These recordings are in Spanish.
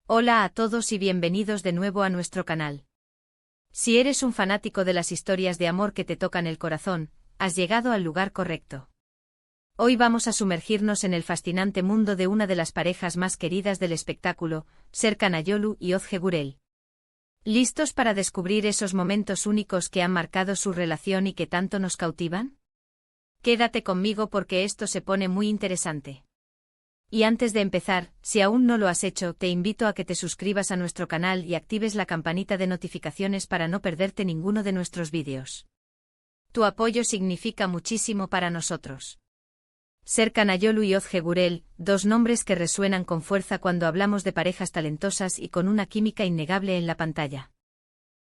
Hola a todos y bienvenidos de nuevo a nuestro canal. Si eres un fanático de las historias de amor que te tocan el corazón, has llegado al lugar correcto. Hoy vamos a sumergirnos en el fascinante mundo de una de las parejas más queridas del espectáculo, Serkan Ayolu y Özge Gürel. ¿Listos para descubrir esos momentos únicos que han marcado su relación y que tanto nos cautivan? Quédate conmigo porque esto se pone muy interesante. Y antes de empezar, si aún no lo has hecho, te invito a que te suscribas a nuestro canal y actives la campanita de notificaciones para no perderte ninguno de nuestros vídeos. Tu apoyo significa muchísimo para nosotros. Serkan Ayolu y Özge Gürel, dos nombres que resuenan con fuerza cuando hablamos de parejas talentosas y con una química innegable en la pantalla.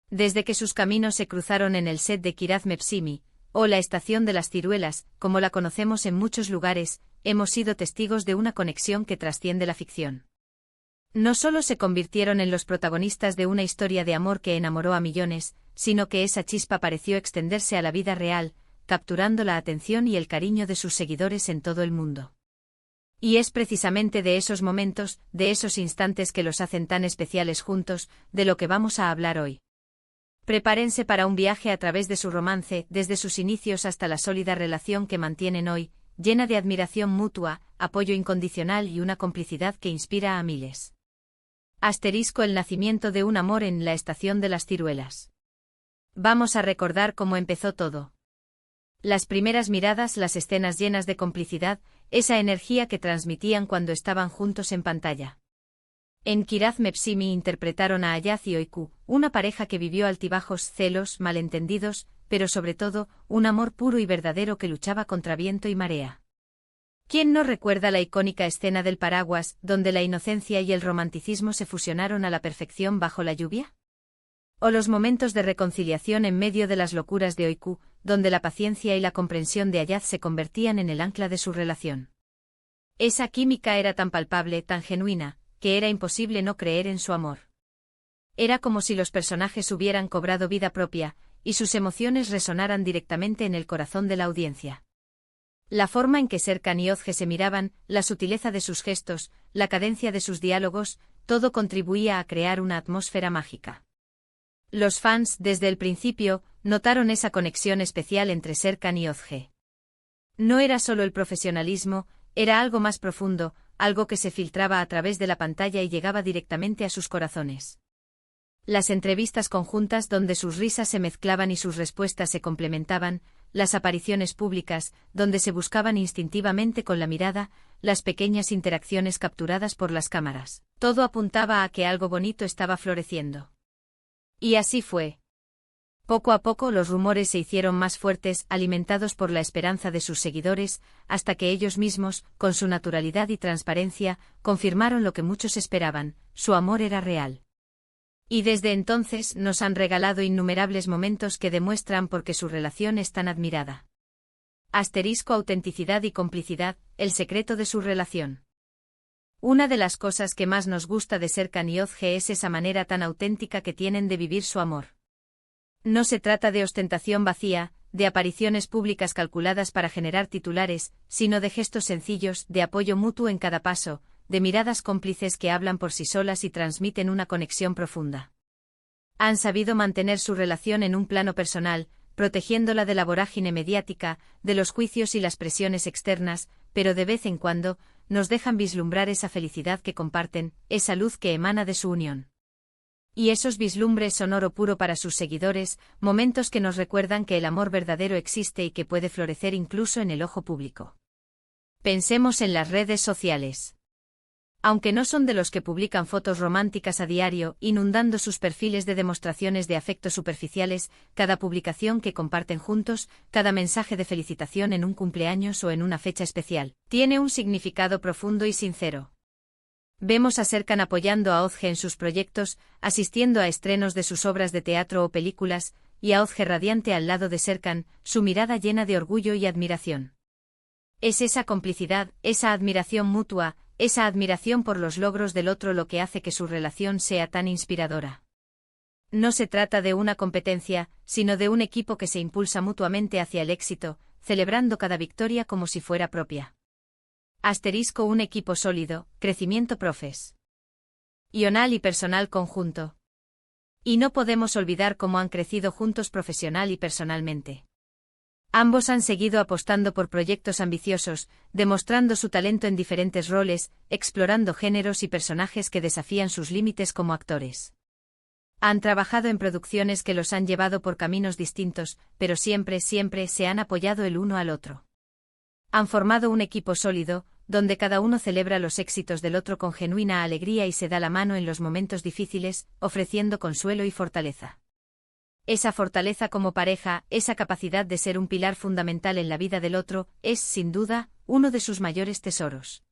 Desde que sus caminos se cruzaron en el set de Kiraz Mevsimi, o la Estación de las Ciruelas, como la conocemos en muchos lugares, hemos sido testigos de una conexión que trasciende la ficción. No solo se convirtieron en los protagonistas de una historia de amor que enamoró a millones, sino que esa chispa pareció extenderse a la vida real, capturando la atención y el cariño de sus seguidores en todo el mundo. Y es precisamente de esos momentos, de esos instantes que los hacen tan especiales juntos, de lo que vamos a hablar hoy. Prepárense para un viaje a través de su romance, desde sus inicios hasta la sólida relación que mantienen hoy, llena de admiración mutua, apoyo incondicional y una complicidad que inspira a miles. El nacimiento de un amor en la Estación de las Ciruelas. Vamos a recordar cómo empezó todo. Las primeras miradas, las escenas llenas de complicidad, esa energía que transmitían cuando estaban juntos en pantalla. En Kiraz Mevsimi interpretaron a Ayaz y Öykü, una pareja que vivió altibajos, celos, malentendidos, pero sobre todo, un amor puro y verdadero que luchaba contra viento y marea. ¿Quién no recuerda la icónica escena del paraguas, donde la inocencia y el romanticismo se fusionaron a la perfección bajo la lluvia? O los momentos de reconciliación en medio de las locuras de Öykü, donde la paciencia y la comprensión de Ayaz se convertían en el ancla de su relación. Esa química era tan palpable, tan genuina, que era imposible no creer en su amor. Era como si los personajes hubieran cobrado vida propia, y sus emociones resonaran directamente en el corazón de la audiencia. La forma en que Serkan y Özge se miraban, la sutileza de sus gestos, la cadencia de sus diálogos, todo contribuía a crear una atmósfera mágica. Los fans, desde el principio, notaron esa conexión especial entre Serkan y Özge. No era solo el profesionalismo, era algo más profundo, algo que se filtraba a través de la pantalla y llegaba directamente a sus corazones. Las entrevistas conjuntas donde sus risas se mezclaban y sus respuestas se complementaban, las apariciones públicas, donde se buscaban instintivamente con la mirada, las pequeñas interacciones capturadas por las cámaras, todo apuntaba a que algo bonito estaba floreciendo. Y así fue. Poco a poco los rumores se hicieron más fuertes, alimentados por la esperanza de sus seguidores, hasta que ellos mismos, con su naturalidad y transparencia, confirmaron lo que muchos esperaban: su amor era real. Y desde entonces nos han regalado innumerables momentos que demuestran por qué su relación es tan admirada. Autenticidad y complicidad, el secreto de su relación. Una de las cosas que más nos gusta de Serkan y Özge es esa manera tan auténtica que tienen de vivir su amor. No se trata de ostentación vacía, de apariciones públicas calculadas para generar titulares, sino de gestos sencillos, de apoyo mutuo en cada paso, de miradas cómplices que hablan por sí solas y transmiten una conexión profunda. Han sabido mantener su relación en un plano personal, protegiéndola de la vorágine mediática, de los juicios y las presiones externas, pero de vez en cuando, nos dejan vislumbrar esa felicidad que comparten, esa luz que emana de su unión. Y esos vislumbres son oro puro para sus seguidores, momentos que nos recuerdan que el amor verdadero existe y que puede florecer incluso en el ojo público. Pensemos en las redes sociales. Aunque no son de los que publican fotos románticas a diario, inundando sus perfiles de demostraciones de afecto superficiales, cada publicación que comparten juntos, cada mensaje de felicitación en un cumpleaños o en una fecha especial, tiene un significado profundo y sincero. Vemos a Serkan apoyando a Özge en sus proyectos, asistiendo a estrenos de sus obras de teatro o películas, y a Özge radiante al lado de Serkan, su mirada llena de orgullo y admiración. Es esa complicidad, esa admiración mutua, esa admiración por los logros del otro lo que hace que su relación sea tan inspiradora. No se trata de una competencia, sino de un equipo que se impulsa mutuamente hacia el éxito, celebrando cada victoria como si fuera propia. Un equipo sólido, crecimiento profes. y personal conjunto. Y no podemos olvidar cómo han crecido juntos profesional y personalmente. Ambos han seguido apostando por proyectos ambiciosos, demostrando su talento en diferentes roles, explorando géneros y personajes que desafían sus límites como actores. Han trabajado en producciones que los han llevado por caminos distintos, pero siempre se han apoyado el uno al otro. Han formado un equipo sólido, donde cada uno celebra los éxitos del otro con genuina alegría y se da la mano en los momentos difíciles, ofreciendo consuelo y fortaleza. Esa fortaleza como pareja, esa capacidad de ser un pilar fundamental en la vida del otro, es, sin duda, uno de sus mayores tesoros.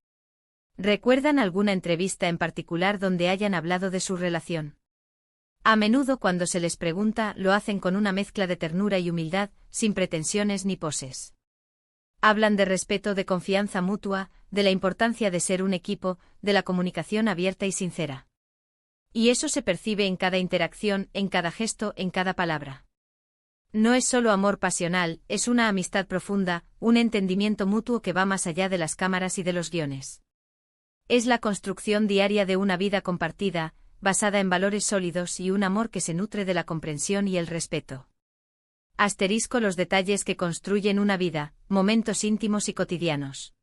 ¿Recuerdan alguna entrevista en particular donde hayan hablado de su relación? A menudo cuando se les pregunta, lo hacen con una mezcla de ternura y humildad, sin pretensiones ni poses. Hablan de respeto, de confianza mutua, de la importancia de ser un equipo, de la comunicación abierta y sincera. Y eso se percibe en cada interacción, en cada gesto, en cada palabra. No es solo amor pasional, es una amistad profunda, un entendimiento mutuo que va más allá de las cámaras y de los guiones. Es la construcción diaria de una vida compartida, basada en valores sólidos y un amor que se nutre de la comprensión y el respeto. Los detalles que construyen una vida, momentos íntimos y cotidianos.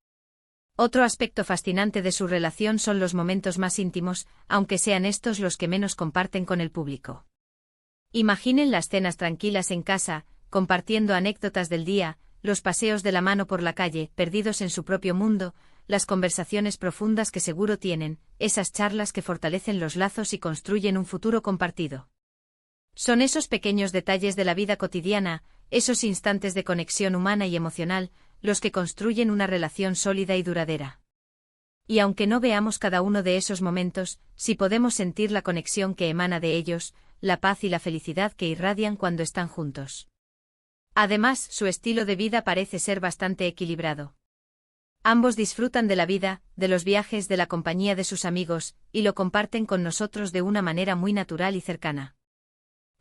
Otro aspecto fascinante de su relación son los momentos más íntimos, aunque sean estos los que menos comparten con el público. Imaginen las cenas tranquilas en casa, compartiendo anécdotas del día, los paseos de la mano por la calle, perdidos en su propio mundo, las conversaciones profundas que seguro tienen, esas charlas que fortalecen los lazos y construyen un futuro compartido. Son esos pequeños detalles de la vida cotidiana, esos instantes de conexión humana y emocional, los que construyen una relación sólida y duradera. Y aunque no veamos cada uno de esos momentos, sí podemos sentir la conexión que emana de ellos, la paz y la felicidad que irradian cuando están juntos. Además, su estilo de vida parece ser bastante equilibrado. Ambos disfrutan de la vida, de los viajes, de la compañía de sus amigos, y lo comparten con nosotros de una manera muy natural y cercana.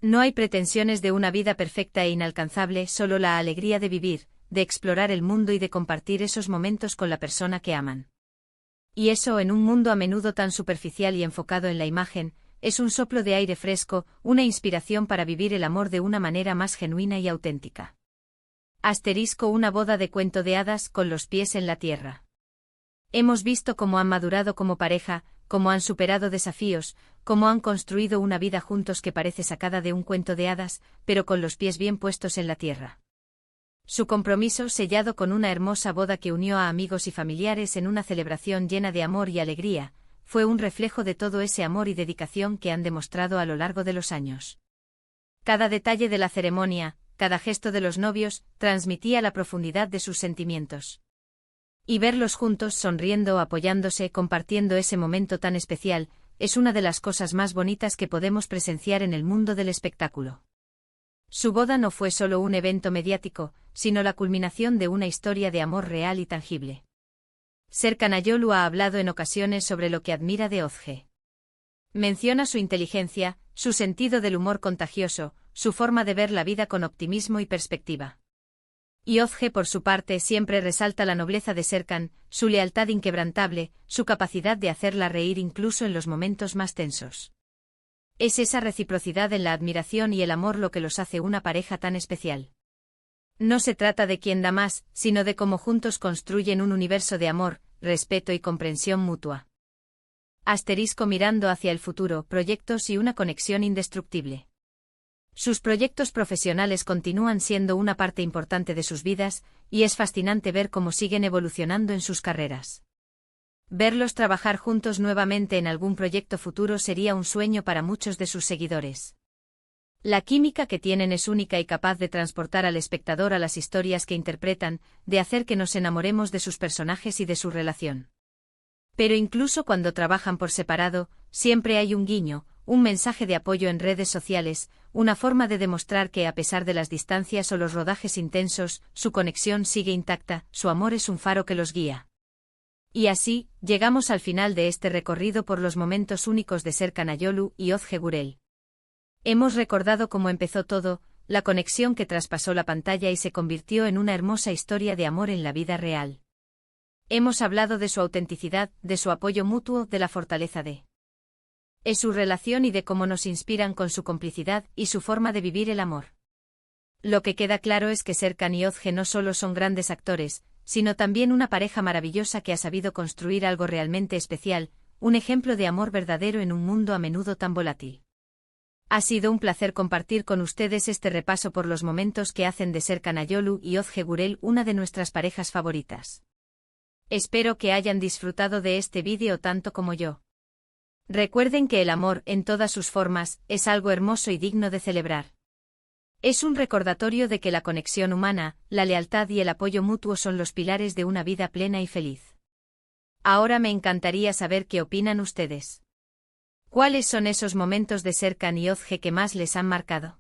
No hay pretensiones de una vida perfecta e inalcanzable, solo la alegría de vivir, de explorar el mundo y de compartir esos momentos con la persona que aman. Y eso, en un mundo a menudo tan superficial y enfocado en la imagen, es un soplo de aire fresco, una inspiración para vivir el amor de una manera más genuina y auténtica. Una boda de cuento de hadas con los pies en la tierra. Hemos visto cómo han madurado como pareja, cómo han superado desafíos, cómo han construido una vida juntos que parece sacada de un cuento de hadas, pero con los pies bien puestos en la tierra. Su compromiso, sellado con una hermosa boda que unió a amigos y familiares en una celebración llena de amor y alegría, fue un reflejo de todo ese amor y dedicación que han demostrado a lo largo de los años. Cada detalle de la ceremonia, cada gesto de los novios, transmitía la profundidad de sus sentimientos. Y verlos juntos, sonriendo, apoyándose, compartiendo ese momento tan especial, es una de las cosas más bonitas que podemos presenciar en el mundo del espectáculo. Su boda no fue solo un evento mediático, sino la culminación de una historia de amor real y tangible. Serkan Ayolu ha hablado en ocasiones sobre lo que admira de Özge. Menciona su inteligencia, su sentido del humor contagioso, su forma de ver la vida con optimismo y perspectiva. Y Özge, por su parte, siempre resalta la nobleza de Serkan, su lealtad inquebrantable, su capacidad de hacerla reír incluso en los momentos más tensos. Es esa reciprocidad en la admiración y el amor lo que los hace una pareja tan especial. No se trata de quién da más, sino de cómo juntos construyen un universo de amor, respeto y comprensión mutua. Mirando hacia el futuro, proyectos y una conexión indestructible. Sus proyectos profesionales continúan siendo una parte importante de sus vidas, y es fascinante ver cómo siguen evolucionando en sus carreras. Verlos trabajar juntos nuevamente en algún proyecto futuro sería un sueño para muchos de sus seguidores. La química que tienen es única y capaz de transportar al espectador a las historias que interpretan, de hacer que nos enamoremos de sus personajes y de su relación. Pero incluso cuando trabajan por separado, siempre hay un guiño, un mensaje de apoyo en redes sociales, una forma de demostrar que a pesar de las distancias o los rodajes intensos, su conexión sigue intacta, su amor es un faro que los guía. Y así, llegamos al final de este recorrido por los momentos únicos de Serkan Ayolu y Özge Gürel. Hemos recordado cómo empezó todo, la conexión que traspasó la pantalla y se convirtió en una hermosa historia de amor en la vida real. Hemos hablado de su autenticidad, de su apoyo mutuo, de la fortaleza de Es su relación y de cómo nos inspiran con su complicidad y su forma de vivir el amor. Lo que queda claro es que Serkan y Özge no solo son grandes actores, sino también una pareja maravillosa que ha sabido construir algo realmente especial, un ejemplo de amor verdadero en un mundo a menudo tan volátil. Ha sido un placer compartir con ustedes este repaso por los momentos que hacen de Serkan Ayolu y Özge Gürel una de nuestras parejas favoritas. Espero que hayan disfrutado de este vídeo tanto como yo. Recuerden que el amor, en todas sus formas, es algo hermoso y digno de celebrar. Es un recordatorio de que la conexión humana, la lealtad y el apoyo mutuo son los pilares de una vida plena y feliz. Ahora me encantaría saber qué opinan ustedes. ¿Cuáles son esos momentos de Serkan y Özge que más les han marcado?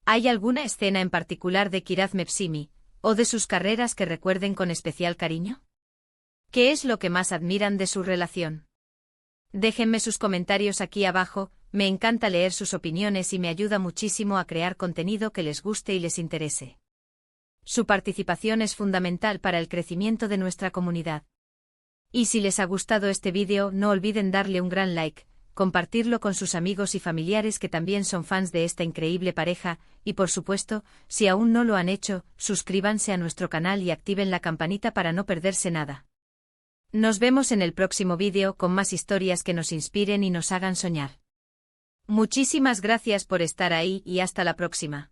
¿Hay alguna escena en particular de Kiraz Mevsimi, o de sus carreras que recuerden con especial cariño? ¿Qué es lo que más admiran de su relación? Déjenme sus comentarios aquí abajo, me encanta leer sus opiniones y me ayuda muchísimo a crear contenido que les guste y les interese. Su participación es fundamental para el crecimiento de nuestra comunidad. Y si les ha gustado este vídeo, no olviden darle un gran like, compartirlo con sus amigos y familiares que también son fans de esta increíble pareja, y por supuesto, si aún no lo han hecho, suscríbanse a nuestro canal y activen la campanita para no perderse nada. Nos vemos en el próximo vídeo con más historias que nos inspiren y nos hagan soñar. Muchísimas gracias por estar ahí y hasta la próxima.